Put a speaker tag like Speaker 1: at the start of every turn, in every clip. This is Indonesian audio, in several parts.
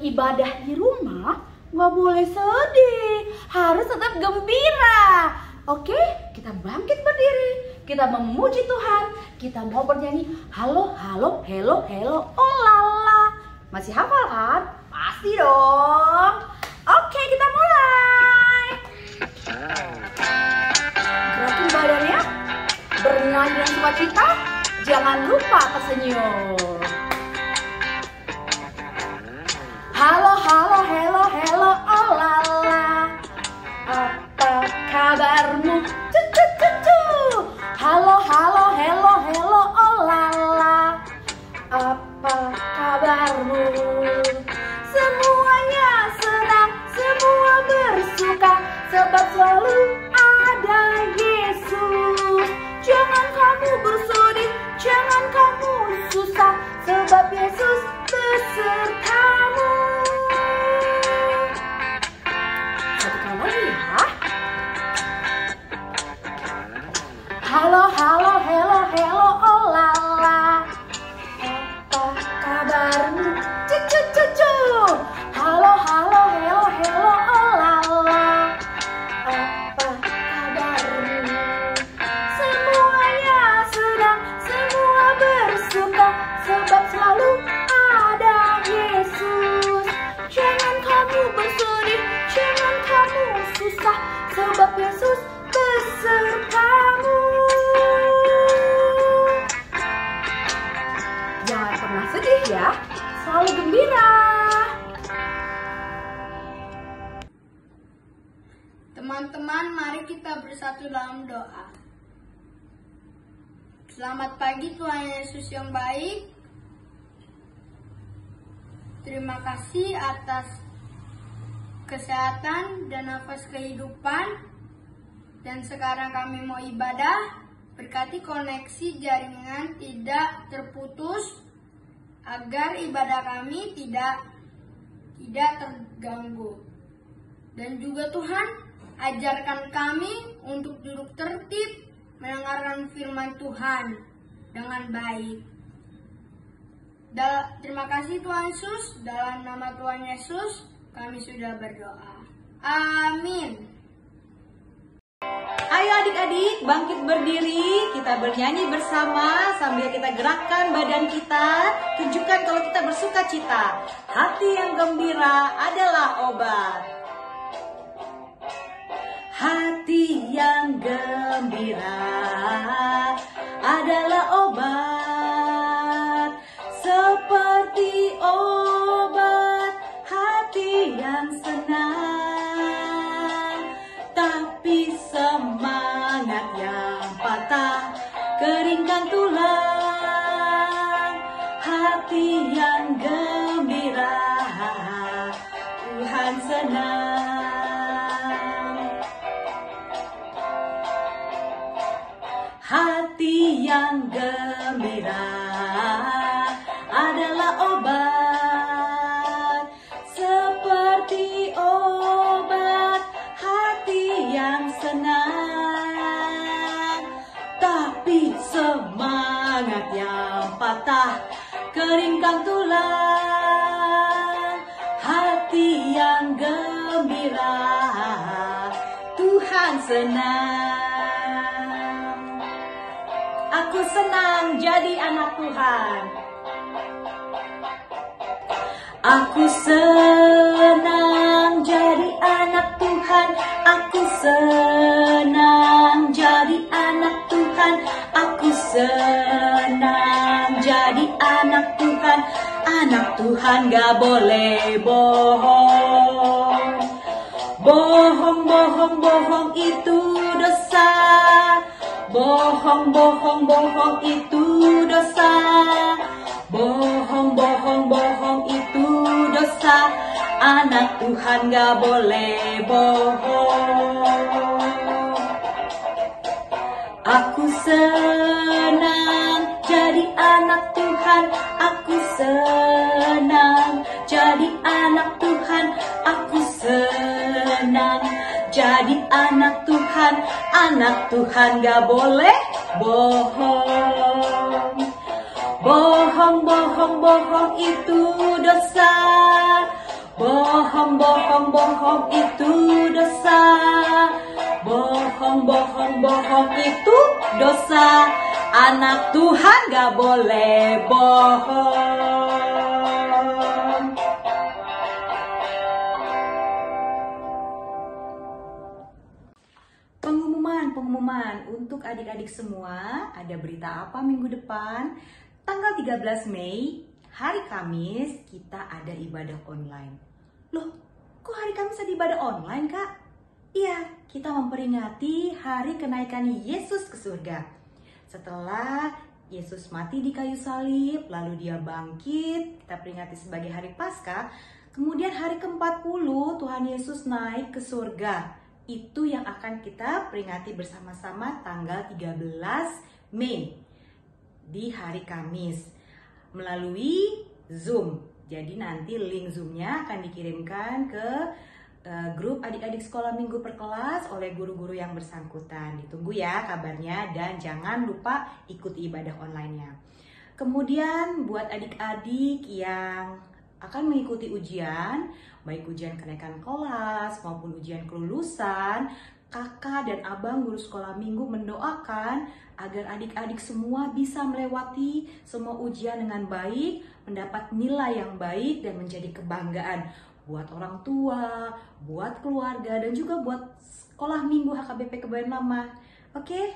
Speaker 1: ibadah di rumah nggak boleh sedih, harus tetap gembira. Oke, kita bangkit berdiri, kita memuji Tuhan, kita mau bernyanyi halo, halo, hello, hello, oh lala. Masih hafal kan? Pasti dong. Oke, kita mulai. Gerakin badannya, bernyanyi dengan sukacita, jangan lupa tersenyum. Halo, halo, hello, hello, oh lala. Apa kabarmu? Cucu, cucu. Halo, halo, hello, hello, oh lala. Apa kabarmu? Semuanya senang, semua bersuka, sebab selalu ada Yesus. Jangan kamu bersedih, jangan kamu susah, sebab Yesus besertamu. Satu kali lagi ya. Halo, halo, hello, hello, oh lala. Apa kabarmu? Cucu, cucu. Halo, halo, hello, hello, oh lala. Apa kabarmu? Semuanya senang, semua bersuka, sebab selalu ada Yesus. Jangan kamu bersedih, jangan kamu susah, sebab Yesus besertamu. Jangan pernah sedih ya, selalu gembira.
Speaker 2: Teman-teman, mari kita bersatu dalam doa. Selamat pagi Tuhan Yesus yang baik. Terima kasih atas kesehatan dan nafas kehidupan. Dan sekarang kami mau ibadah. Berkati koneksi jaringan tidak terputus, agar ibadah kami tidak terganggu. Dan juga Tuhan, ajarkan kami untuk duduk tertib, mendengarkan firman Tuhan dengan baik. Terima kasih Tuhan Yesus, dalam nama Tuhan Yesus kami sudah berdoa. Amin.
Speaker 3: Ayo adik-adik, bangkit berdiri, kita bernyanyi bersama sambil kita gerakkan badan kita, tunjukkan kalau kita bersuka cita. Hati yang gembira adalah obat. Hati yang gembira adalah obat, seperti obat hati yang senang. Tapi semangat yang patah keringkan tulang. Hati yang gembira Tuhan senang. Hati yang gembira adalah obat, seperti obat hati yang senang. Tapi semangat yang patah keringkan tulang. Hati yang gembira Tuhan senang. Aku senang jadi anak Tuhan. Aku senang jadi anak Tuhan. Aku senang jadi anak Tuhan. Aku senang jadi anak Tuhan. Anak Tuhan gak boleh bohong. Bohong, bohong, bohong itu dosa. Bohong, bohong, bohong itu dosa. Bohong, bohong, bohong itu dosa. Anak Tuhan gak boleh bohong. Aku senang jadi anak Tuhan. Aku senang jadi anak Tuhan. Aku senang jadi anak Tuhan. Anak Tuhan gak boleh bohong. Bohong, bohong, bohong itu dosa. Bohong, bohong, bohong itu dosa. Bohong, bohong, bohong itu dosa. Anak Tuhan gak boleh bohong. Pengumuman untuk adik-adik semua. Ada berita apa minggu depan? Tanggal 13 Mei, hari Kamis, kita ada ibadah online. Loh, kok hari Kamis ada ibadah online, Kak? Iya, kita memperingati hari kenaikan Yesus ke surga. Setelah Yesus mati di kayu salib, lalu dia bangkit, kita peringati sebagai hari Paskah. Kemudian hari ke-40 Tuhan Yesus naik ke surga. Itu yang akan kita peringati bersama-sama tanggal 13 Mei di hari Kamis melalui Zoom. Jadi nanti link Zoom-nya akan dikirimkan ke grup adik-adik sekolah minggu per kelas oleh guru-guru yang bersangkutan. Ditunggu ya kabarnya dan jangan lupa ikuti ibadah online-nya. Kemudian buat adik-adik yang akan mengikuti ujian, baik ujian kenaikan kelas maupun ujian kelulusan, kakak dan abang guru sekolah minggu mendoakan agar adik-adik semua bisa melewati semua ujian dengan baik, mendapat nilai yang baik dan menjadi kebanggaan buat orang tua, buat keluarga, dan juga buat sekolah minggu HKBP Kebayoran Lama. Oke?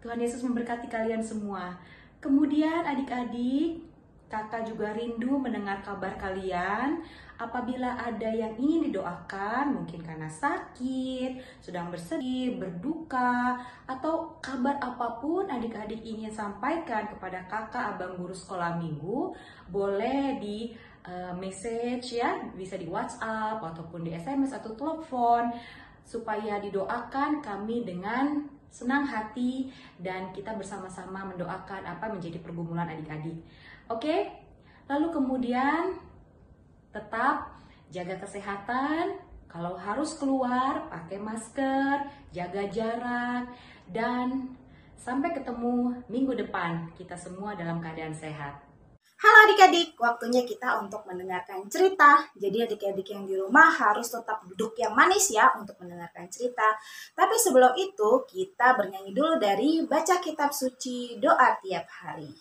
Speaker 3: Tuhan Yesus memberkati kalian semua. Kemudian adik-adik, kakak juga rindu mendengar kabar kalian. Apabila ada yang ingin didoakan, mungkin karena sakit, sedang bersedih, berduka, atau kabar apapun adik-adik ingin sampaikan kepada kakak, abang guru sekolah minggu, boleh di message ya, bisa di WhatsApp ataupun di SMS atau telepon supaya didoakan kami dengan senang hati dan kita bersama-sama mendoakan apa menjadi pergumulan adik-adik. Oke? Lalu kemudian tetap jaga kesehatan, kalau harus keluar pakai masker, jaga jarak, dan sampai ketemu minggu depan kita semua dalam keadaan sehat.
Speaker 4: Halo adik-adik, waktunya kita untuk mendengarkan cerita. Jadi adik-adik yang di rumah harus tetap duduk yang manis ya untuk mendengarkan cerita. Tapi sebelum itu kita bernyanyi dulu dari Baca Kitab Suci Doa Tiap Hari.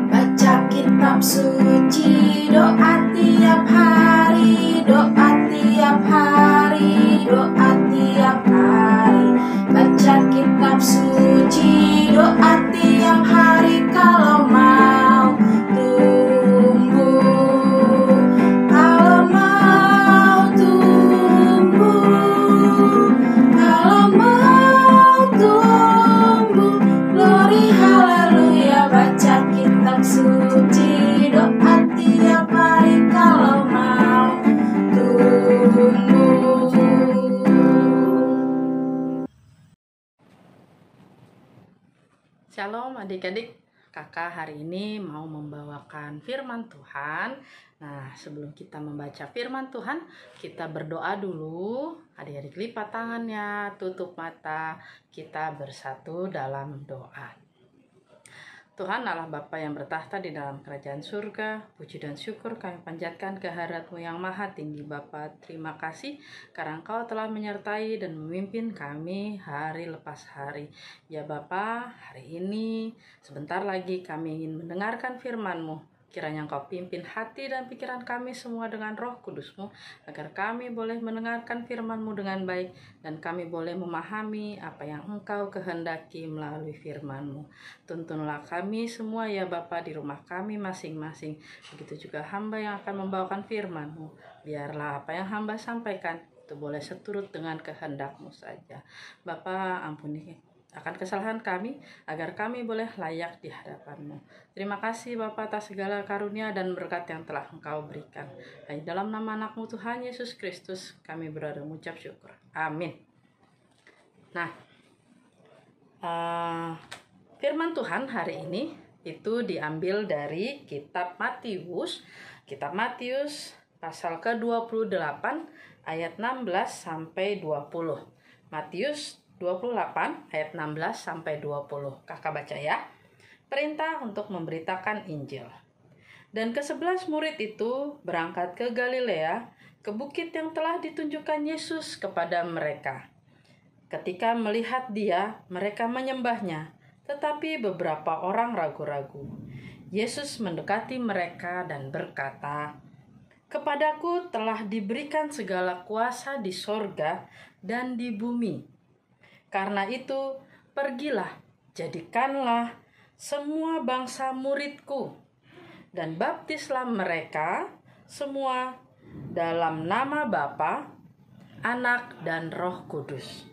Speaker 4: Baca Kitab Suci Doa tiap hari, doa tiap hari, doa tiap hari. Baca Kitab Suci doa tiap hari kalau mau tumbuh, kalau mau tumbuh, kalau mau tumbuh. Glory haleluya. Baca Kitab Suci doa tiap hari kalau mau tumbuh.
Speaker 1: Shalom adik-adik, kakak hari ini mau membawakan firman Tuhan. Nah, sebelum kita membaca firman Tuhan, kita berdoa dulu. Adik-adik lipat tangannya, tutup mata, kita bersatu dalam doa. Tuhan Allah Bapa yang bertahta di dalam kerajaan surga, puji dan syukur kami panjatkan kehadirat-Mu yang maha tinggi Bapa. Terima kasih karena Engkau telah menyertai dan memimpin kami hari lepas hari. Ya Bapa, hari ini sebentar lagi kami ingin mendengarkan firman-Mu. Kiranya Engkau pimpin hati dan pikiran kami semua dengan Roh Kudus-Mu, agar kami boleh mendengarkan firman-Mu dengan baik, dan kami boleh memahami apa yang Engkau kehendaki melalui firman-Mu. Tuntunlah kami semua ya Bapa di rumah kami masing-masing, begitu juga hamba yang akan membawakan firman-Mu. Biarlah apa yang hamba sampaikan itu boleh seturut dengan kehendak-Mu saja. Bapa, ampuni akan kesalahan kami, agar kami boleh layak di hadapan-Mu. Terima kasih Bapa atas segala karunia dan berkat yang telah Engkau berikan. Di dalam nama anak-Mu Tuhan Yesus Kristus, kami berdoa mengucap syukur. Amin. Nah, firman Tuhan hari ini itu diambil dari kitab Matius. Kitab Matius pasal ke-28 ayat 16 sampai 20. Matius
Speaker 5: 28 ayat 16 sampai 20. Kakak baca ya. Perintah untuk memberitakan Injil. Dan ke-11 murid itu berangkat ke Galilea, ke bukit yang telah ditunjukkan Yesus kepada mereka. Ketika melihat Dia, mereka menyembahnya, tetapi beberapa orang ragu-ragu. Yesus mendekati mereka dan berkata, "Kepadaku telah diberikan segala kuasa di sorga dan di bumi. Karena itu, pergilah, jadikanlah semua bangsa muridku, dan baptislah mereka semua dalam nama Bapa, Anak, dan Roh Kudus.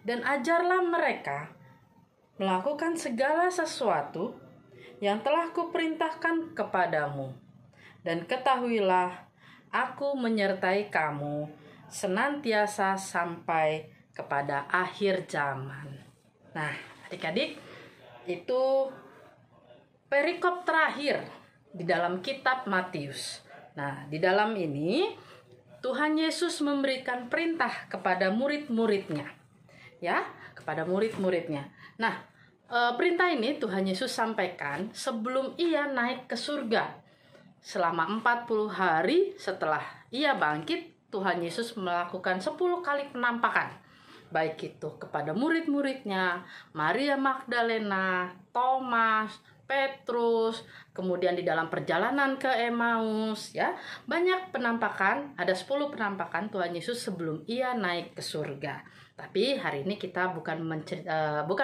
Speaker 5: Dan ajarlah mereka melakukan segala sesuatu yang telah kuperintahkan kepadamu. Dan ketahuilah, aku menyertai kamu senantiasa sampai kepada akhir zaman." Nah, adik-adik, itu perikop terakhir di dalam kitab Matius. Nah, di dalam ini Tuhan Yesus memberikan perintah kepada murid-muridnya. Ya, kepada murid-muridnya. Nah, perintah ini Tuhan Yesus sampaikan sebelum Ia naik ke surga. Selama 40 hari setelah Ia bangkit, Tuhan Yesus melakukan 10 kali penampakan. Baik itu kepada murid-muridnya, Maria Magdalena, Thomas, Petrus, kemudian di dalam perjalanan ke Emmaus, ya. Banyak penampakan, ada 10 penampakan Tuhan Yesus sebelum Ia naik ke surga. Tapi hari ini kita bukan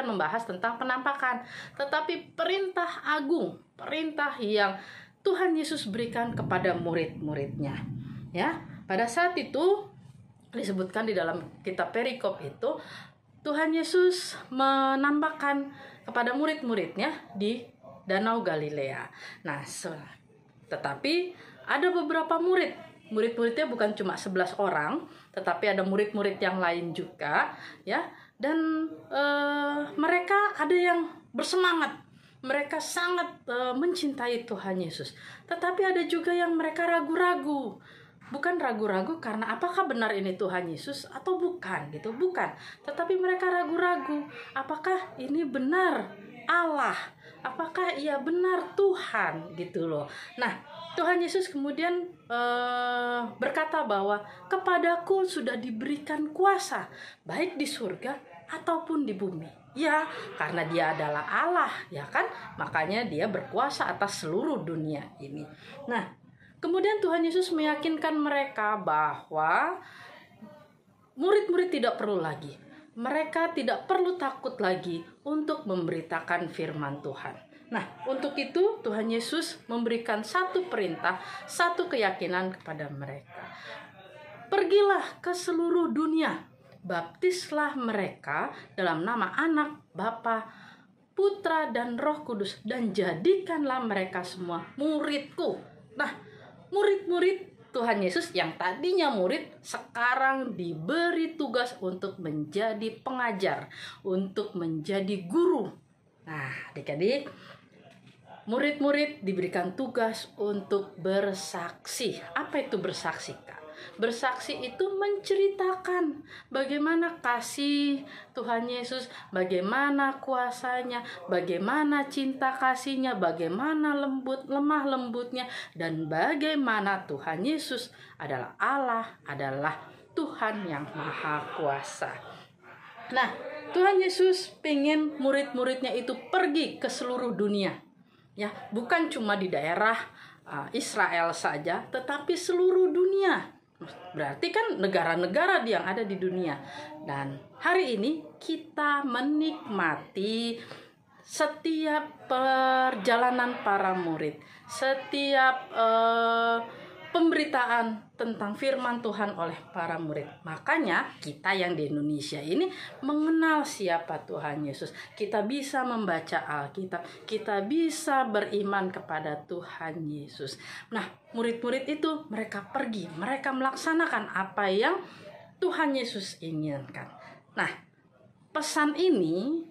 Speaker 5: membahas tentang penampakan, tetapi perintah agung, perintah yang Tuhan Yesus berikan kepada murid-muridnya. Ya, pada saat itu disebutkan di dalam kitab perikop itu, Tuhan Yesus menambahkan kepada murid-muridnya di Danau Galilea. Nah, tetapi ada beberapa murid-muridnya bukan cuma 11 orang, tetapi ada murid-murid yang lain juga, ya. Dan mereka ada yang bersemangat, mereka sangat mencintai Tuhan Yesus. Tetapi ada juga yang mereka ragu-ragu. Bukan ragu-ragu karena apakah benar ini Tuhan Yesus atau bukan gitu, bukan. Tetapi mereka ragu-ragu, apakah ini benar Allah? Apakah ia benar Tuhan gitu loh. Nah, Tuhan Yesus kemudian berkata bahwa kepadaku sudah diberikan kuasa baik di surga ataupun di bumi. Ya, karena Dia adalah Allah, ya kan? Makanya Dia berkuasa atas seluruh dunia ini. Nah, kemudian Tuhan Yesus meyakinkan mereka bahwa murid-murid tidak perlu lagi. Mereka tidak perlu takut lagi untuk memberitakan firman Tuhan. Nah, untuk itu Tuhan Yesus memberikan satu perintah, satu keyakinan kepada mereka. Pergilah ke seluruh dunia, baptislah mereka dalam nama Anak, Bapa, Putra, dan Roh Kudus, dan jadikanlah mereka semua muridku. Nah, murid-murid Tuhan Yesus yang tadinya murid sekarang diberi tugas untuk menjadi pengajar, untuk menjadi guru. Nah, adik-adik, murid-murid diberikan tugas untuk bersaksi. Apa itu bersaksi, Kak? Bersaksi itu menceritakan bagaimana kasih Tuhan Yesus, bagaimana kuasanya, bagaimana cinta kasihnya, bagaimana lemah lembutnya, dan bagaimana Tuhan Yesus adalah Allah, adalah Tuhan yang Maha Kuasa. Nah, Tuhan Yesus pengen murid-muridnya itu pergi ke seluruh dunia. Ya, bukan cuma di daerah Israel saja, tetapi seluruh dunia. Berarti kan negara-negara yang ada di dunia. Dan hari ini kita menikmati setiap perjalanan para murid, setiap pemberitaan tentang firman Tuhan oleh para murid. Makanya kita yang di Indonesia ini mengenal siapa Tuhan Yesus. Kita bisa membaca Alkitab, kita bisa beriman kepada Tuhan Yesus. Nah, murid-murid itu mereka pergi, mereka melaksanakan apa yang Tuhan Yesus inginkan. Nah, pesan ini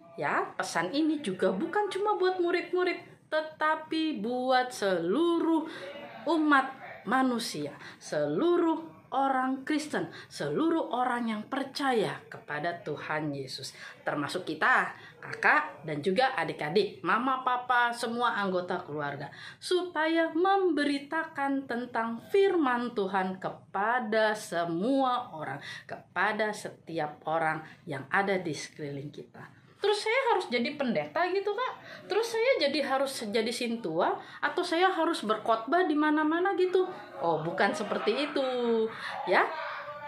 Speaker 5: juga bukan cuma buat murid-murid, tetapi buat seluruh umat manusia, seluruh orang Kristen, seluruh orang yang percaya kepada Tuhan Yesus, termasuk kita, kakak dan juga adik-adik, mama, papa, semua anggota keluarga, supaya memberitakan tentang firman Tuhan kepada semua orang, kepada setiap orang yang ada di sekeliling kita. Terus saya harus jadi pendeta gitu, Kak? Terus saya harus jadi sintua, atau saya harus berkhotbah di mana-mana gitu? Oh, bukan seperti itu, ya.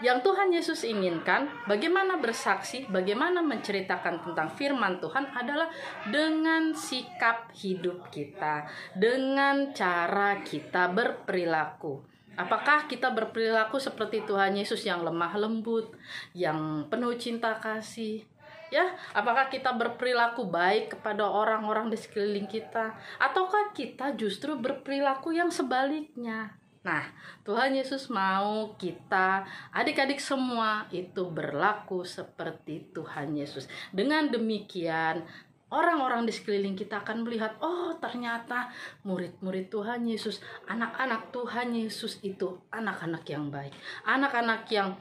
Speaker 5: Yang Tuhan Yesus inginkan, bagaimana bersaksi, bagaimana menceritakan tentang firman Tuhan adalah dengan sikap hidup kita, dengan cara kita berperilaku. Apakah kita berperilaku seperti Tuhan Yesus yang lemah lembut, yang penuh cinta kasih? Ya, apakah kita berperilaku baik kepada orang-orang di sekeliling kita, ataukah kita justru berperilaku yang sebaliknya? Nah, Tuhan Yesus mau kita, adik-adik semua, itu berlaku seperti Tuhan Yesus. Dengan demikian, orang-orang di sekeliling kita akan melihat, oh ternyata murid-murid Tuhan Yesus, anak-anak Tuhan Yesus itu anak-anak yang baik, anak-anak yang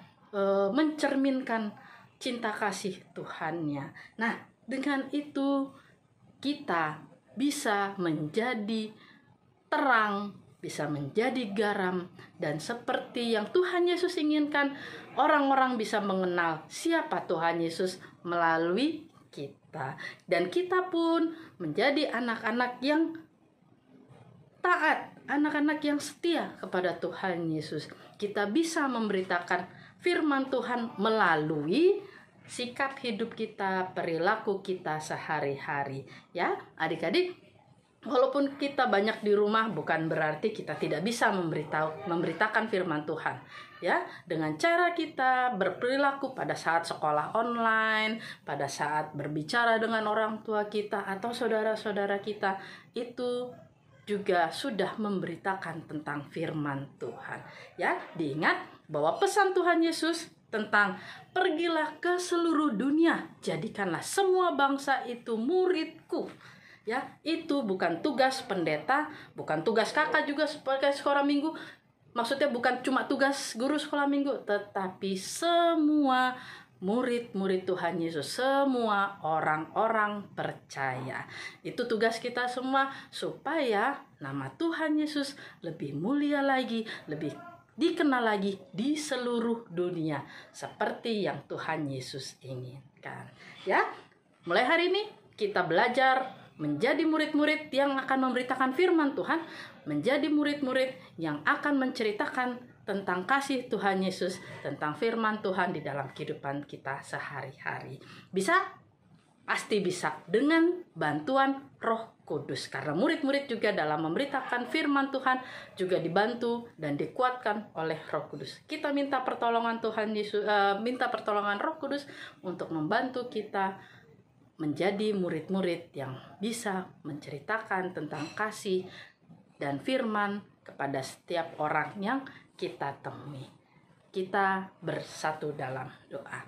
Speaker 5: mencerminkan cinta kasih Tuhannya. Nah, dengan itu kita bisa menjadi terang, bisa menjadi garam, dan seperti yang Tuhan Yesus inginkan, orang-orang bisa mengenal siapa Tuhan Yesus melalui kita. Dan kita pun menjadi anak-anak yang taat, anak-anak yang setia kepada Tuhan Yesus. Kita bisa memberitakan firman Tuhan melalui sikap hidup kita, perilaku kita sehari-hari. Ya, adik-adik, walaupun kita banyak di rumah, bukan berarti kita tidak bisa memberitakan firman Tuhan. Ya, dengan cara kita berperilaku pada saat sekolah online, pada saat berbicara dengan orang tua kita atau saudara-saudara kita, itu juga sudah memberitakan tentang firman Tuhan. Ya, diingat bahwa pesan Tuhan Yesus tentang pergilah ke seluruh dunia, jadikanlah semua bangsa itu muridku. Ya, itu bukan tugas pendeta, bukan tugas kakak juga sebagai sekolah minggu. Maksudnya bukan cuma tugas guru sekolah minggu, tetapi semua murid-murid Tuhan Yesus, semua orang-orang percaya. Itu tugas kita semua, supaya nama Tuhan Yesus lebih mulia lagi, lebih dikenal lagi di seluruh dunia, seperti yang Tuhan Yesus inginkan. Ya, mulai hari ini kita belajar menjadi murid-murid yang akan memberitakan firman Tuhan, menjadi murid-murid yang akan menceritakan tentang kasih Tuhan Yesus, tentang firman Tuhan di dalam kehidupan kita sehari-hari. Bisa? Pasti bisa, dengan bantuan Roh Kudus. Karena murid-murid juga dalam memberitakan firman Tuhan juga dibantu dan dikuatkan oleh Roh Kudus. Kita minta pertolongan Tuhan Yesus, minta pertolongan Roh Kudus untuk membantu kita menjadi murid-murid yang bisa menceritakan tentang kasih dan firman kepada setiap orang yang kita temui. Kita bersatu dalam doa.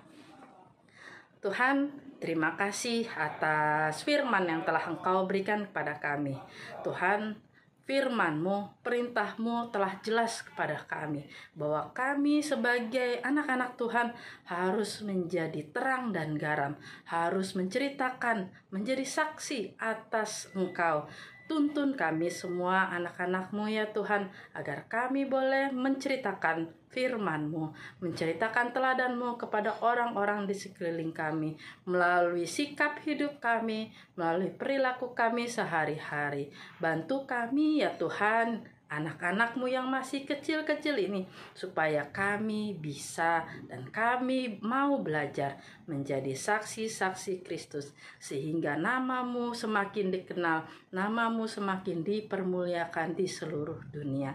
Speaker 5: Tuhan, terima kasih atas firman yang telah Engkau berikan kepada kami. Tuhan, firman-Mu, perintah-Mu telah jelas kepada kami bahwa kami sebagai anak-anak Tuhan harus menjadi terang dan garam, harus menceritakan, menjadi saksi atas Engkau. Tuntun kami semua anak-anak-Mu ya Tuhan, agar kami boleh menceritakan firman-Mu, menceritakan teladan-Mu kepada orang-orang di sekeliling kami, melalui sikap hidup kami, melalui perilaku kami sehari-hari. Bantu kami ya Tuhan, anak-anak-Mu yang masih kecil-kecil ini, supaya kami bisa dan kami mau belajar menjadi saksi-saksi Kristus, sehingga nama-Mu semakin dikenal, nama-Mu semakin dipermuliakan di seluruh dunia.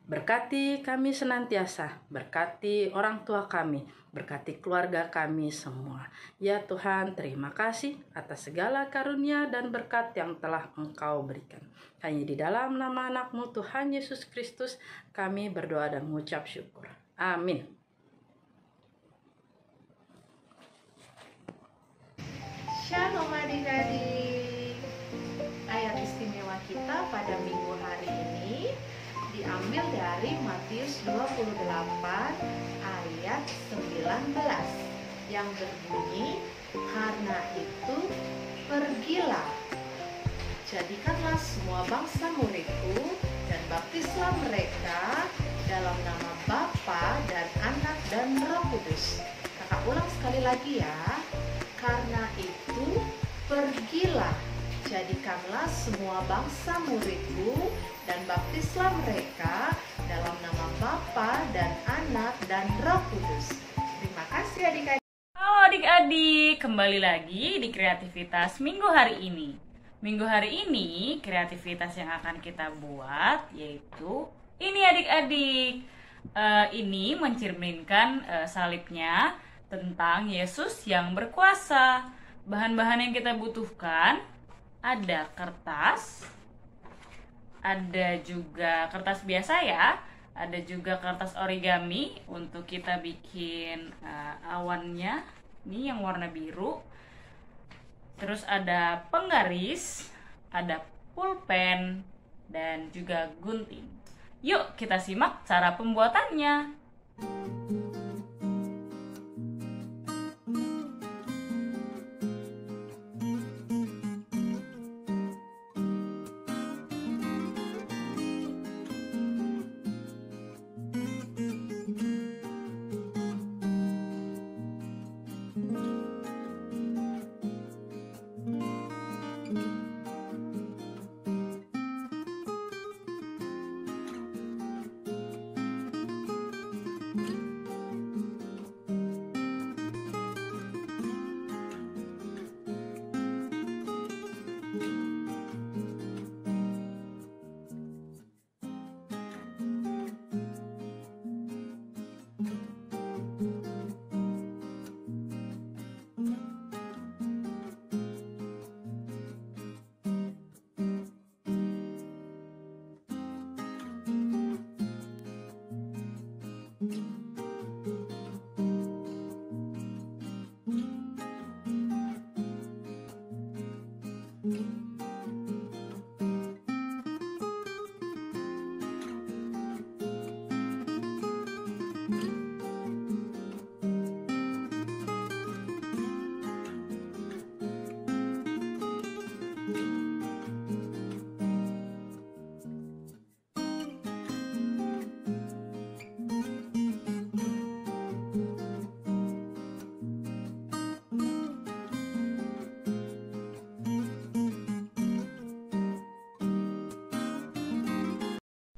Speaker 5: Berkati kami senantiasa, berkati orang tua kami, berkati keluarga kami semua. Ya Tuhan, terima kasih atas segala karunia dan berkat yang telah Engkau berikan. Hanya di dalam nama anak-Mu Tuhan Yesus Kristus kami berdoa dan mengucap syukur. Amin.
Speaker 1: Shalom adik-adik. Ayat istimewa kita pada minggu hari ini diambil
Speaker 5: diambil dari Matius 28 ayat 19 yang berbunyi, karena itu pergilah, jadikanlah semua bangsa muridku dan baptislah mereka dalam nama Bapa dan Anak dan Roh Kudus. Kakak ulang sekali lagi ya. Karena itu pergilah, jadikanlah semua bangsa muridku dan baptislah mereka dalam nama Bapa dan Anak dan Roh Kudus. Terima kasih adik-adik.
Speaker 6: Halo adik-adik, kembali lagi di kreativitas minggu hari ini. Minggu hari ini kreativitas yang akan kita buat yaitu ini adik-adik. Ini mencerminkan salibnya tentang Yesus yang berkuasa. Bahan-bahan yang kita butuhkan ada kertas, ada juga kertas biasa ya, ada juga kertas origami untuk kita bikin awannya, ini yang warna biru. Terus ada penggaris, ada pulpen, dan juga gunting. Yuk kita simak cara pembuatannya.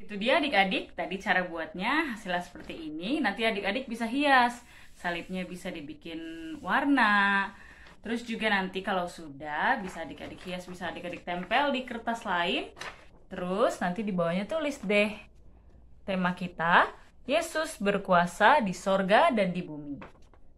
Speaker 6: Itu dia adik-adik, tadi cara buatnya hasilnya seperti ini. Nanti adik-adik bisa hias, salibnya bisa dibikin warna. Terus juga nanti kalau sudah bisa adik-adik hias, bisa adik-adik tempel di kertas lain. Terus nanti di bawahnya tulis deh tema kita, Yesus berkuasa di sorga dan di bumi.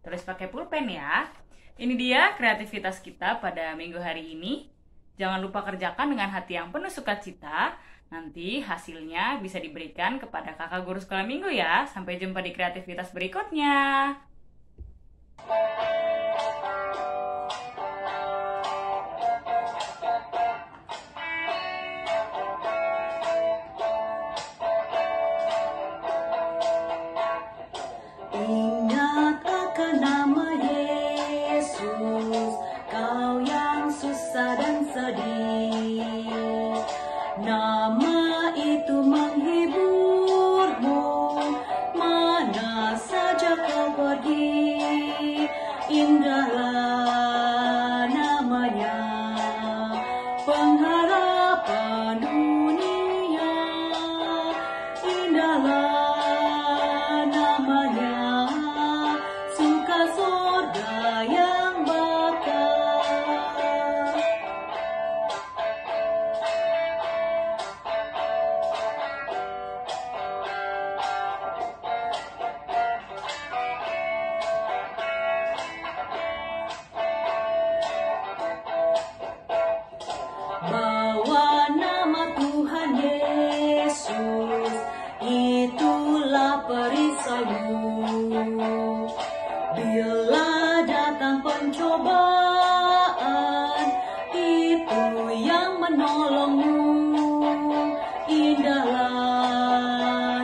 Speaker 6: Tulis pakai pulpen ya. Ini dia kreativitas kita pada minggu hari ini. Jangan lupa kerjakan dengan hati yang penuh sukacita. Nanti hasilnya bisa diberikan kepada kakak guru sekolah minggu ya. Sampai jumpa di kreativitas berikutnya.
Speaker 3: Ingat akan nama Yesus, kau yang susah dan sedih. Nama itu menghiburmu, mana saja kau pergi. Indahlah namanya, pengharapan dunia. Indahlah namanya, suka surga yang bakal. Bawa nama Tuhan Yesus, itulah perisaimu. Bila datang pencobaan, itu yang menolongmu. Indahlah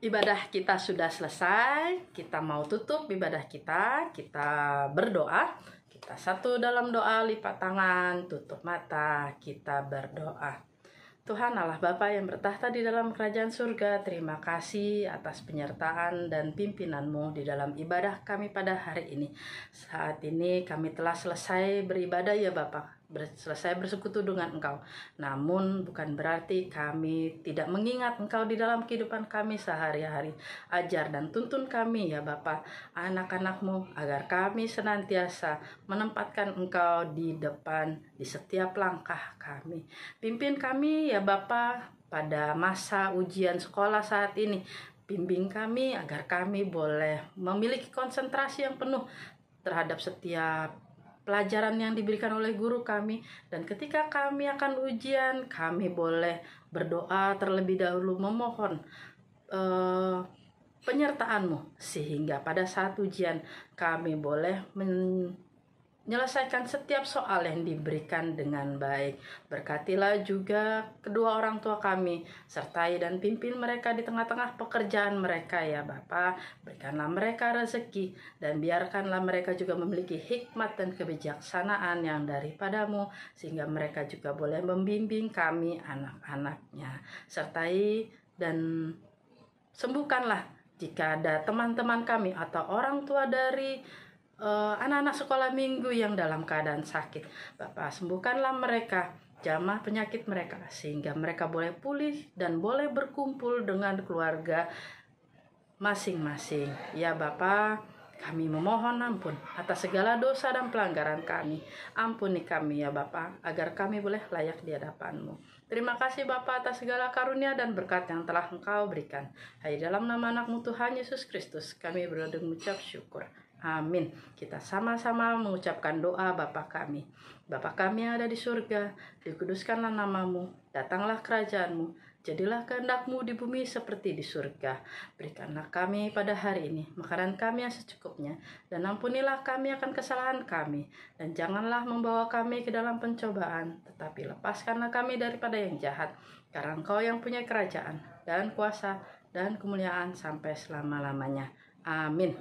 Speaker 5: Ibadah kita sudah selesai, kita mau tutup ibadah kita berdoa. Kita satu dalam doa, lipat tangan, tutup mata, kita berdoa. Tuhan Allah Bapa yang bertahta di dalam kerajaan surga, terima kasih atas penyertaan dan pimpinan-Mu di dalam ibadah kami pada hari ini. Saat ini kami telah selesai beribadah ya Bapa, selesai bersekutu dengan Engkau. Namun bukan berarti kami tidak mengingat Engkau di dalam kehidupan kami sehari-hari. Ajar dan tuntun kami ya Bapa, anak-anak-Mu, agar kami senantiasa menempatkan Engkau di depan di setiap langkah kami. Pimpin kami ya Bapa pada masa ujian sekolah saat ini. Bimbing kami agar kami boleh memiliki konsentrasi yang penuh terhadap setiap pelajaran yang diberikan oleh guru kami, dan ketika kami akan ujian, kami boleh berdoa terlebih dahulu memohon penyertaan-Mu, sehingga pada saat ujian kami boleh menyelesaikan setiap soal yang diberikan dengan baik. Berkatilah juga kedua orang tua kami, sertai dan pimpin mereka di tengah-tengah pekerjaan mereka ya Bapa. Berikanlah mereka rezeki, dan biarkanlah mereka juga memiliki hikmat dan kebijaksanaan yang daripada-Mu, sehingga mereka juga boleh membimbing kami anak-anaknya. Sertai dan sembuhkanlah jika ada teman-teman kami atau orang tua dari anak-anak sekolah minggu yang dalam keadaan sakit. Bapak, sembuhkanlah mereka, jamah penyakit mereka, sehingga mereka boleh pulih dan boleh berkumpul dengan keluarga masing-masing. Ya Bapak, kami memohon ampun atas segala dosa dan pelanggaran kami. Ampuni kami ya Bapak, agar kami boleh layak di hadapan-Mu. Terima kasih Bapak atas segala karunia dan berkat yang telah Engkau berikan. Hanya dalam nama anak-Mu Tuhan Yesus Kristus, kami berdoa dan mengucap syukur. Amin. Kita sama-sama mengucapkan doa Bapa kami. Bapa kami yang ada di surga, dikuduskanlah nama-Mu, datanglah kerajaan-Mu, jadilah kehendak-Mu di bumi seperti di surga. Berikanlah kami pada hari ini makanan kami yang secukupnya, dan ampunilah kami akan kesalahan kami, dan janganlah membawa kami ke dalam pencobaan, tetapi lepaskanlah kami daripada yang jahat, karena Engkau yang punya kerajaan dan kuasa dan kemuliaan sampai selama-lamanya. Amin.